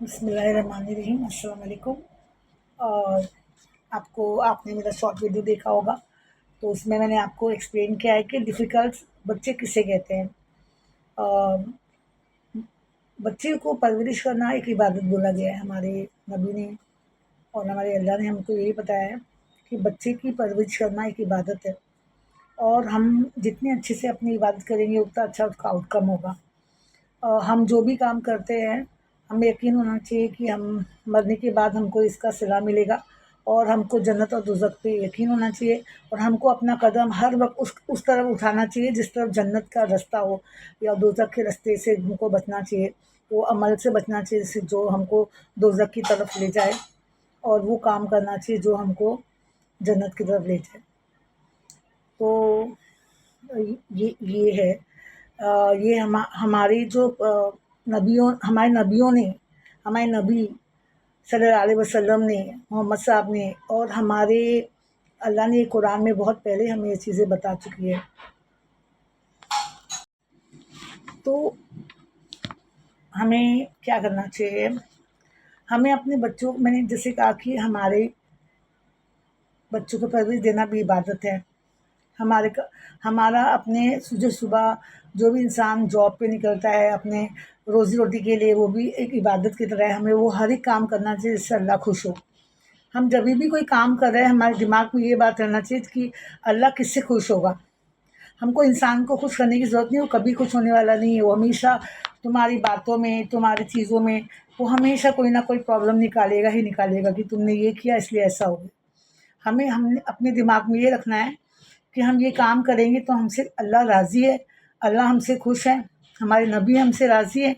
बिस्मिल्लाहिर्रहमानिर्रहीम। अस्सलाम वालेकुम। और आपने मेरा शॉर्ट वीडियो देखा होगा, तो उसमें मैंने आपको एक्सप्लेन किया है कि डिफ़िकल्ट बच्चे किसे कहते हैं। अ, बच्चे को परवरिश करना एक इबादत बोला गया है हमारे नबी ने और हमारे अल्लाह ने हमको यही बताया है कि बच्चे की परवरिश करना एक इबादत है और हम जितने अच्छे से अपनी इबादत करेंगे उतना अच्छा उसका आउटकम होगा। हम जो भी काम करते हैं, हमें यकीन होना चाहिए कि हम मरने के बाद हमको इसका सिला मिलेगा और हमको जन्नत और दोज़ख पे यकीन होना चाहिए और हमको अपना कदम हर वक़्त उस तरफ उठाना चाहिए जिस तरफ जन्नत का रास्ता हो या दोज़ख के रास्ते से हमको बचना चाहिए। वो अमल से बचना चाहिए जिससे जो हमको दोज़ख की तरफ ले जाए और वो काम करना चाहिए जो हमको जन्नत की तरफ ले जाए। तो ये है। ये हमारी जो हमारे नबी सल्लल्लाहु अलैहि वसल्लम ने, मोहम्मद साहब ने और हमारे अल्लाह ने कुरान में बहुत पहले हमें ये चीज़ें बता चुकी है। तो हमें क्या करना चाहिए, हमें अपने बच्चों मैंने जैसे कहा कि हमारे बच्चों को परवरिश देना भी इबादत है। हमारा अपने जो सुबह जो भी इंसान जॉब पे निकलता है अपने रोज़ी रोटी के लिए, वो भी एक इबादत की तरह है। हमें वो हर एक काम करना चाहिए जिससे अल्लाह खुश हो। हम जभी भी कोई काम कर रहे हैं, हमारे दिमाग में ये बात रहना चाहिए कि अल्लाह किससे खुश होगा। हमको इंसान को खुश करने की ज़रूरत नहीं है, वो कभी खुश होने वाला नहीं है। वो हमेशा तुम्हारी बातों में, तुम्हारी चीज़ों में वो हमेशा कोई ना कोई प्रॉब्लम निकालेगा ही निकालेगा कि तुमने ये किया इसलिए ऐसा हो गया। हमने अपने दिमाग में ये रखना है कि हम ये काम करेंगे तो हमसे अल्लाह राज़ी है, अल्लाह हमसे खुश है, हमारे नबी हमसे राज़ी है,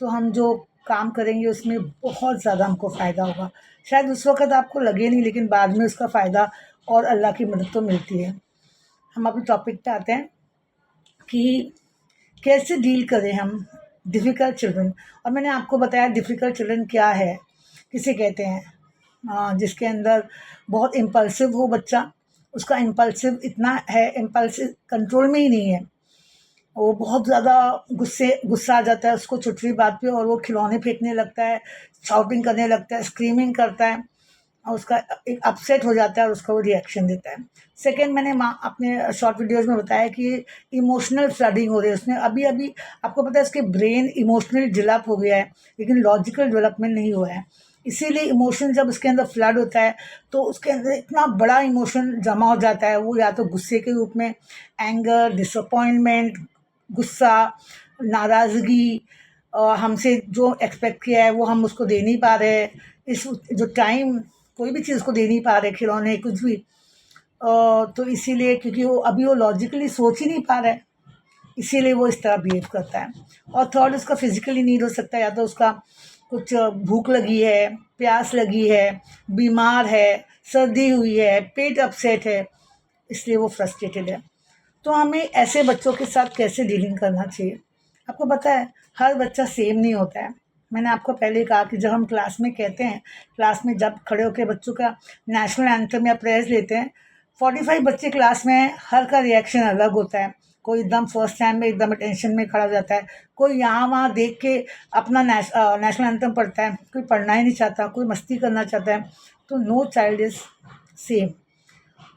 तो हम जो काम करेंगे उसमें बहुत ज़्यादा हमको फ़ायदा होगा। शायद उस वक़्त आपको लगे नहीं, लेकिन बाद में उसका फ़ायदा और अल्लाह की मदद तो मिलती है। हम अपने टॉपिक पे आते हैं कि कैसे डील करें हम डिफ़िकल्ट चिल्ड्रन। और मैंने आपको बताया डिफ़िकल्ट चिल्ड्रन क्या है, किसे कहते हैं। जिसके अंदर बहुत इम्पल्सिव हो बच्चा, उसका इम्पल्सिव इतना है, इम्पल्सिव कंट्रोल में ही नहीं है। वो बहुत ज़्यादा गुस्सा आ जाता है उसको छोटी-छोटी बात पे और वो खिलौने फेंकने लगता है, शाउटिंग करने लगता है, स्क्रीमिंग करता है और उसका एक अपसेट हो जाता है और उसका वो रिएक्शन देता है। सेकंड, मैंने अपने शॉर्ट वीडियोज़ में बताया कि इमोशनल फ्लडिंग हो रही है उसमें। अभी-अभी आपको पता है इसके ब्रेन इमोशनली डेवलप हो गया है, लेकिन लॉजिकल डेवलपमेंट नहीं हुआ है। इसीलिए इमोशन जब उसके अंदर फ्लड होता है, तो उसके अंदर इतना बड़ा इमोशन जमा हो जाता है, वो या तो गुस्से के रूप में, एंगर, डिसअपॉइंटमेंट, गुस्सा, नाराज़गी, हमसे जो एक्सपेक्ट किया है वो हम उसको दे नहीं पा रहे हैं। इस जो टाइम कोई भी चीज़ को दे नहीं पा रहे, खिलौने कुछ भी, तो इसीलिए क्योंकि वो लॉजिकली सोच ही नहीं पा रहा है, इसीलिए वो इस तरह बिहेव करता है। और थर्ड, उसका फिजिकली नीड हो सकता है, या तो उसका कुछ भूख लगी है, प्यास लगी है, बीमार है, सर्दी हुई है, पेट अपसेट है, इसलिए वो फ्रस्ट्रेटेड है। तो हमें ऐसे बच्चों के साथ कैसे डीलिंग करना चाहिए। आपको पता है हर बच्चा सेम नहीं होता है। मैंने आपको पहले ही कहा कि जब हम क्लास में कहते हैं, क्लास में जब खड़े होकर बच्चों का नेशनल एंथम या प्रेयर्स लेते हैं, 45 बच्चे क्लास में हैं, हर का रिएक्शन अलग होता है। कोई एकदम फर्स्ट टाइम में एकदम अटेंशन में खड़ा हो जाता है, कोई यहाँ वहाँ देख के अपना नेशनल एंथम पढ़ता है, कोई पढ़ना ही नहीं चाहता, कोई मस्ती करना चाहता है। तो नो चाइल्ड इज़ सेम।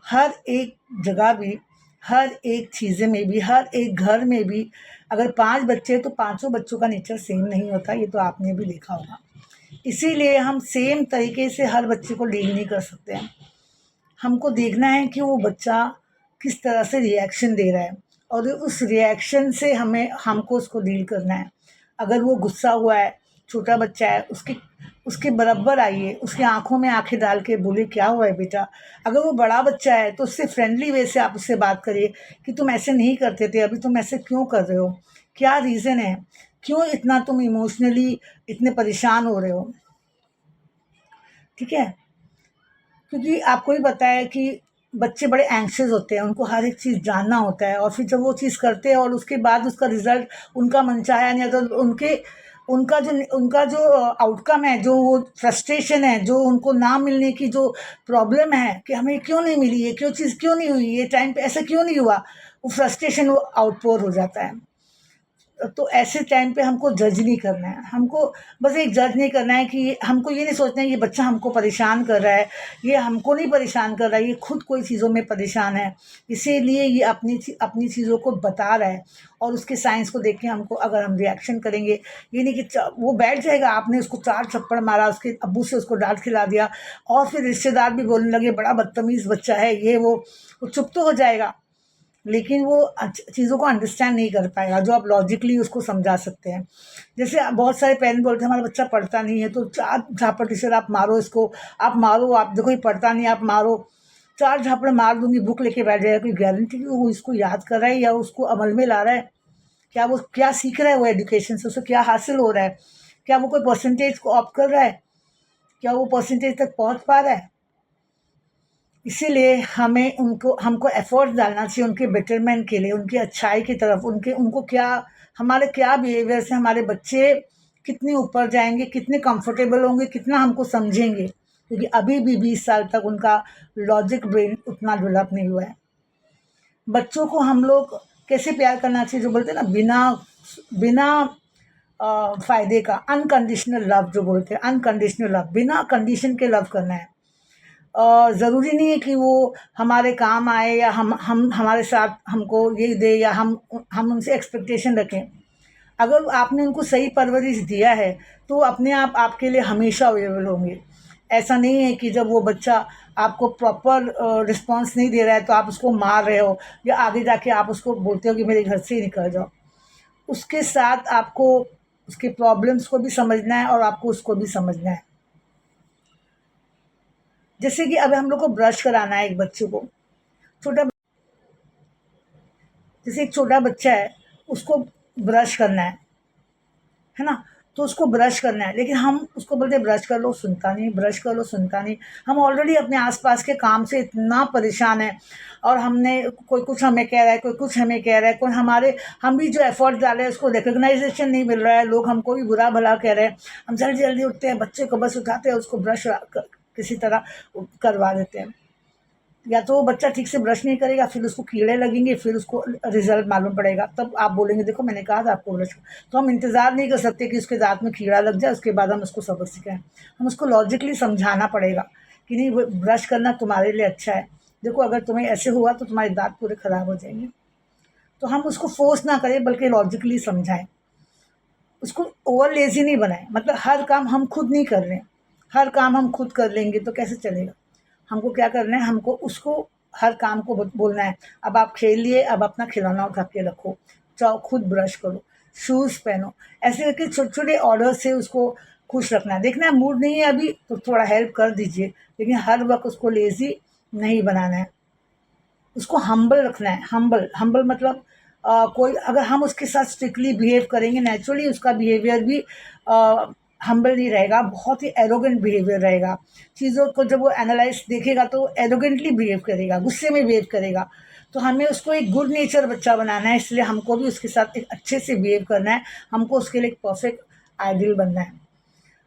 हर एक जगह भी, हर एक चीज़ें में भी, हर एक घर में भी अगर 5 बच्चे हैं तो पाँचों बच्चों का नेचर सेम नहीं होता, ये तो आपने भी देखा होगा। इसीलिए हम सेम तरीके से हर बच्चे को डील नहीं कर सकते हैं। हमको देखना है कि वो बच्चा किस तरह से रिएक्शन दे रहा है और उस रिएक्शन से हमको उसको डील करना है। अगर वो गुस्सा हुआ है, छोटा बच्चा है, उसके उसके बराबर आइए, उसकी आँखों में आँखें डाल के बोलिए, क्या हुआ है बेटा? अगर वो बड़ा बच्चा है तो उससे फ्रेंडली वे से आप उससे बात करिए कि तुम ऐसे नहीं करते थे, अभी तुम ऐसे क्यों कर रहे हो? क्या रीज़न है? क्यों इतना तुम इमोशनली इतने परेशान हो रहे हो? ठीक है? क्योंकि आपको भी पता है कि बच्चे बड़े एंग्शियस होते हैं, उनको हर एक चीज़ जानना होता है और फिर जब वो चीज़ करते हैं और उसके बाद उसका रिज़ल्ट उनका मनचाहा नहीं आता, तो उनका जो आउटकम है, जो वो फ्रस्ट्रेशन है, जो उनको ना मिलने की जो प्रॉब्लम है कि हमें क्यों नहीं मिली, ये क्यों चीज़ क्यों नहीं हुई, ये टाइम पे ऐसा क्यों नहीं हुआ, वो फ्रस्ट्रेशन वो आउटपोर हो जाता है। तो ऐसे टाइम पे हमको जज नहीं करना है, हमको बस एक जज नहीं करना है कि हमको ये नहीं सोचना है ये बच्चा हमको परेशान कर रहा है, ये हमको नहीं परेशान कर रहा है, ये खुद कोई चीज़ों में परेशान है, इसीलिए ये अपनी चीज़ों को बता रहा है। और उसके साइंस को देख के हमको अगर हम रिएक्शन करेंगे, ये नहीं कि वो बैठ जाएगा, आपने उसको 4 थप्पड़ मारा, उसके अब्बू से उसको डाँट खिला दिया और फिर रिश्तेदार भी बोलने लगे बड़ा बदतमीज़ बच्चा है ये वो चुप तो हो जाएगा, लेकिन वो चीज़ों को अंडरस्टैंड नहीं कर पाएगा जो आप लॉजिकली उसको समझा सकते हैं। जैसे बहुत सारे पेरेंट्स बोलते हैं हमारा बच्चा पढ़ता नहीं है तो 4 झापड़ टीचर आप मारो इसको, आप मारो, आप देखो ये पढ़ता नहीं है आप मारो, 4 झापड़ मार दूँगी बुक लेके बैठ जाएगा। कोई गारंटी कि वो इसको याद कर रहा है या उसको अमल में ला रहा है? क्या वो क्या सीख रहा है वो एजुकेशन से, उसे क्या हासिल हो रहा है? क्या वो कोई परसेंटेज को ऑप्ट कर रहा है? क्या वो परसेंटेज तक पहुँच पा रहा है? इसीलिए हमको एफर्ट्स डालना चाहिए उनके बेटरमेंट के लिए, उनकी अच्छाई की तरफ, उनको क्या हमारे क्या बिहेवियर से हमारे बच्चे कितने ऊपर जाएँगे, कितने कंफर्टेबल होंगे, कितना हमको समझेंगे। क्योंकि अभी भी 20 साल तक उनका लॉजिक ब्रेन उतना डेवलप नहीं हुआ है। बच्चों को हम लोग कैसे प्यार करना चाहिए, जो बोलते हैं ना बिना बिना फ़ायदे का अनकंडीशनल लव, जो बोलते हैं अनकंडीशनल लव, बिना कंडीशन के लव करना है। ज़रूरी नहीं है कि वो हमारे काम आए या हम हमारे साथ हमको ये दे या हम उनसे एक्सपेक्टेशन रखें। अगर आपने उनको सही परवरिश दिया है तो वो अपने आप आपके लिए हमेशा अवेलेबल होंगे। ऐसा नहीं है कि जब वो बच्चा आपको प्रॉपर रिस्पॉन्स नहीं दे रहा है तो आप उसको मार रहे हो या आगे जाके आप उसको बोलते हो कि मेरे घर से ही निकल जाओ। उसके साथ आपको उसके प्रॉब्लम्स को भी समझना है और आपको उसको भी समझना है। जैसे कि अब हम लोग को ब्रश कराना है एक बच्चे को, छोटा जैसे एक छोटा बच्चा है उसको ब्रश करना है ना? तो उसको ब्रश करना है, लेकिन हम उसको बोलते हैं ब्रश कर लो, सुनता नहीं, ब्रश कर लो, सुनता नहीं। हम ऑलरेडी अपने आस-पास के काम से इतना परेशान हैं और हमने कोई कुछ हमें कह रहा है, कोई कुछ हमें कह रहा है, कोई हम भी जो एफ़र्ट डाल रहे हैं उसको रिकॉग्नाइज़ेशन नहीं मिल रहा है, लोग हमको भी बुरा-भला कह रहे हैं। हम जल्दी-जल्दी उठते हैं, बच्चे को बस उठाते हैं, उसको ब्रश किसी तरह करवा देते हैं। या तो वो बच्चा ठीक से ब्रश नहीं करेगा, फिर उसको कीड़े लगेंगे, फिर उसको रिज़ल्ट मालूम पड़ेगा, तब आप बोलेंगे देखो मैंने कहा था आपको ब्रश। तो हम इंतज़ार नहीं कर सकते कि उसके दाँत में कीड़ा लग जाए उसके बाद हम उसको सबक सिखाएँ। हम उसको लॉजिकली समझाना पड़ेगा कि नहीं वो ब्रश करना तुम्हारे लिए अच्छा है। देखो अगर तुम्हें ऐसे हुआ तो तुम्हारे दाँत पूरे ख़राब हो जाएँगे। तो हम उसको फ़ोर्स ना करें बल्कि लॉजिकली समझाएँ। उसको ओवर लेज़ी नहीं बनाएँ, मतलब हर काम हम खुद नहीं कर रहे हैं। हर काम हम खुद कर लेंगे तो कैसे चलेगा? हमको क्या करना है, हमको उसको हर काम को बोलना है, अब आप खेल लिए, अब अपना खिलौना उठा के रखो, जाओ खुद ब्रश करो, शूज़ पहनो। ऐसे करके छोटे-छोटे ऑर्डर से उसको खुश रखना है। देखना है मूड नहीं है अभी तो थोड़ा हेल्प कर दीजिए, लेकिन हर वक़्त उसको लेज़ी नहीं बनाना है। उसको हम्बल रखना है, हम्बल हम्बल मतलब कोई अगर हम उसके साथ स्ट्रिक्टली बिहेव करेंगे, नेचुरली उसका बिहेवियर भी हम्बल नहीं रहेगा, बहुत ही एरोगेंट बिहेवियर रहेगा। चीज़ों को जब वो एनालाइज़ देखेगा तो एरोगेंटली बिहेव करेगा, गुस्से में बिहेव करेगा। तो हमें उसको एक गुड नेचर बच्चा बनाना है, इसलिए हमको भी उसके साथ एक अच्छे से बिहेव करना है, हमको उसके लिए एक परफेक्ट आइडियल बनना है।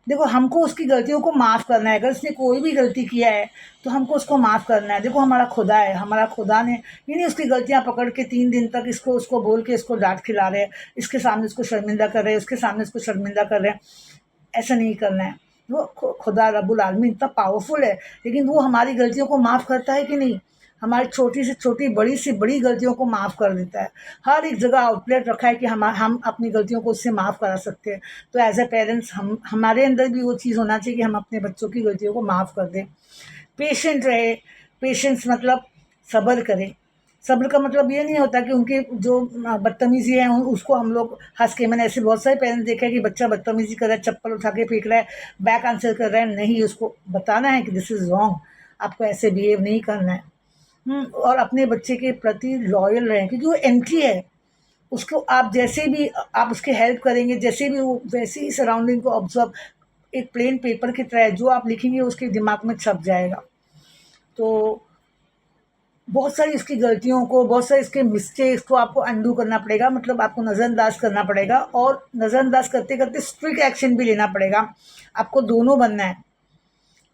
देखो हमको उसकी गलतियों को माफ़ करना है, अगर उसने कोई भी गलती किया है तो हमको उसको माफ़ करना है। देखो हमारा खुदा है, हमारा खुदा ने ये नहीं उसकी गलतियाँ पकड़ के 3 दिन तक इसको उसको बोल के इसको डाँट खिला रहे हैं, इसके सामने इसको शर्मिंदा कर रहे हैं, उसके सामने इसको शर्मिंदा कर रहे हैं, ऐसा नहीं करना है। वो खुदा रब्बुल आलमीन इतना पावरफुल है, लेकिन वो हमारी गलतियों को माफ़ करता है कि नहीं? हमारी छोटी से छोटी, बड़ी से बड़ी गलतियों को माफ़ कर देता है। हर एक जगह आउटलेट रखा है कि हम अपनी गलतियों को उससे माफ़ करा सकते हैं। तो एज़ अ पेरेंट्स हमारे अंदर भी वो चीज़ होना चाहिए कि हम अपने बच्चों की गलतियों को माफ़ कर दें। पेशेंट रहे, पेशेंस मतलब सब्र करें। सब्र का मतलब ये नहीं होता कि उनकी जो बदतमीज़ी है उसको हम लोग हँस के, मैंने ऐसे बहुत सारे पेरेंट्स देखे हैं कि बच्चा बदतमीज़ी कर रहा है, चप्पल उठा के फेंक रहा है, बैक आंसर कर रहा है, नहीं उसको बताना है कि दिस इज़ रॉन्ग, आपको ऐसे बिहेव नहीं करना है। और अपने बच्चे के प्रति लॉयल रहें क्योंकि वो एंट्री है। उसको आप जैसे भी आप उसकी हेल्प करेंगे, जैसे भी वो वैसे ही सराउंडिंग को ऑब्ज़र्व एक प्लेन पेपर की तरह जो आप लिखेंगे उसके दिमाग में छप जाएगा। तो बहुत सारी उसकी गलतियों को, बहुत सारी इसके मिस्टेक्स को आपको अनडू करना पड़ेगा, मतलब आपको नज़रअंदाज करना पड़ेगा और नज़रअंदाज करते-करते स्ट्रिक्ट एक्शन भी लेना पड़ेगा। आपको दोनों बनना है।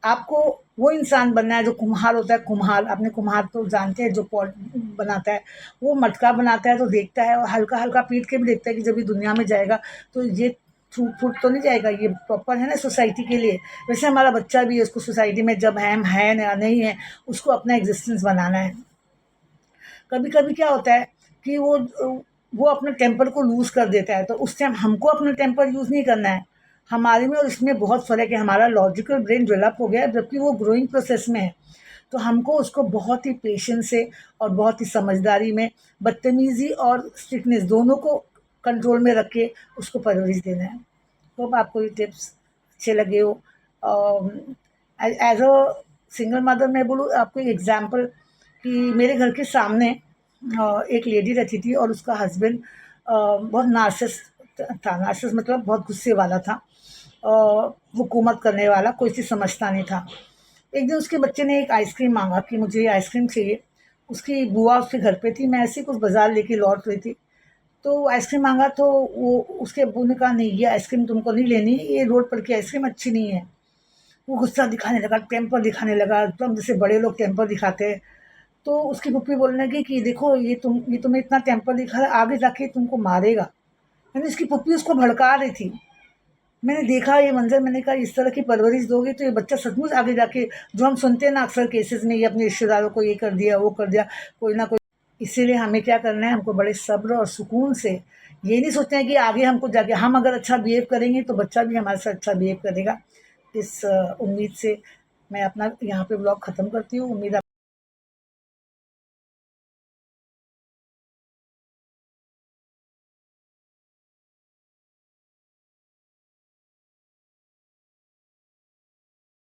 आपको वो इंसान बनना है जो कुम्हार होता है। कुम्हार, आपने कुम्हार तो जानते हैं, जो पॉट बनाता है, वो मटका बनाता है तो देखता है और हल्का-हल्का पीट के भी देखता है कि जब ये दुनिया में जाएगा तो ये टूट तो नहीं जाएगा, ये प्रॉपर है ना सोसाइटी के लिए। वैसे हमारा बच्चा भी है, उसको सोसाइटी में जब हम हैं या नहीं है, उसको अपना एग्ज़िस्टेंस बनाना है। कभी-कभी क्या होता है कि वो अपने टेम्पर को लूज़ कर देता है, तो उस टाइम हमको अपना टेम्पर यूज़ नहीं करना है। हमारे में और इसमें बहुत फ़र्क है, हमारा लॉजिकल ब्रेन डेवलप हो गया है, जबकि वो ग्रोइंग प्रोसेस में है। तो हमको उसको बहुत ही पेशेंस से और बहुत ही समझदारी में, बदतमीज़ी और स्ट्रिक्टनेस दोनों को कंट्रोल में रख के उसको परवरिश देना है। होप आपको ये टिप्स अच्छे लगे हो। एज़ अ सिंगल मदर मैं बोलूँ आपको एक एग्ज़ाम्पल कि मेरे घर के सामने एक लेडी रहती थी और उसका हस्बैंड बहुत नार्सिसिस्ट था। नार्सिसिस्ट मतलब बहुत गुस्से वाला था, हुकूमत करने वाला, कोई चीज़ समझता नहीं था। एक दिन उसके बच्चे ने एक आइसक्रीम माँगा कि मुझे आइसक्रीम चाहिए। उसकी बुआ उसके घर पे थी, मैं ऐसे ही कुछ बाज़ार लेके लौट रही थी। तो आइसक्रीम माँगा तो वो उसके अब्बू ने कहा, नहीं ये आइसक्रीम तुमको नहीं लेनी, ये रोड पर की आइसक्रीम अच्छी नहीं है। वो गुस्सा दिखाने लगा, टेम्पर दिखाने लगा, एकदम जैसे बड़े लोग टेम्पर दिखाते हैं। तो उसकी फूफी बोलने लगी कि देखो ये तुम्हें इतना टेम्पर दिखा रहा है, आगे जाके तुमको मारेगा। यानी उसकी फूफी उसको भड़का रही थी। मैंने देखा ये मंज़र, मैंने कहा इस तरह की परवरिश दोगे तो ये बच्चा सचमुच आगे जाके, जो हम सुनते हैं ना अक्सर केसेज़ में, ये अपने रिश्तेदारों को ये कर दिया, वो कर दिया, कोई ना कोई। इसीलिए हमें क्या करना है, हमको बड़े सब्र और सुकून से, ये नहीं सोचना है कि आगे हमको जाके हम अगर अच्छा बिहेव करेंगे तो बच्चा भी हमारे साथ अच्छा बिहेव करेगा। इस उम्मीद से मैं अपना यहाँ पे ब्लॉग ख़त्म करती हूँ। उम्मीद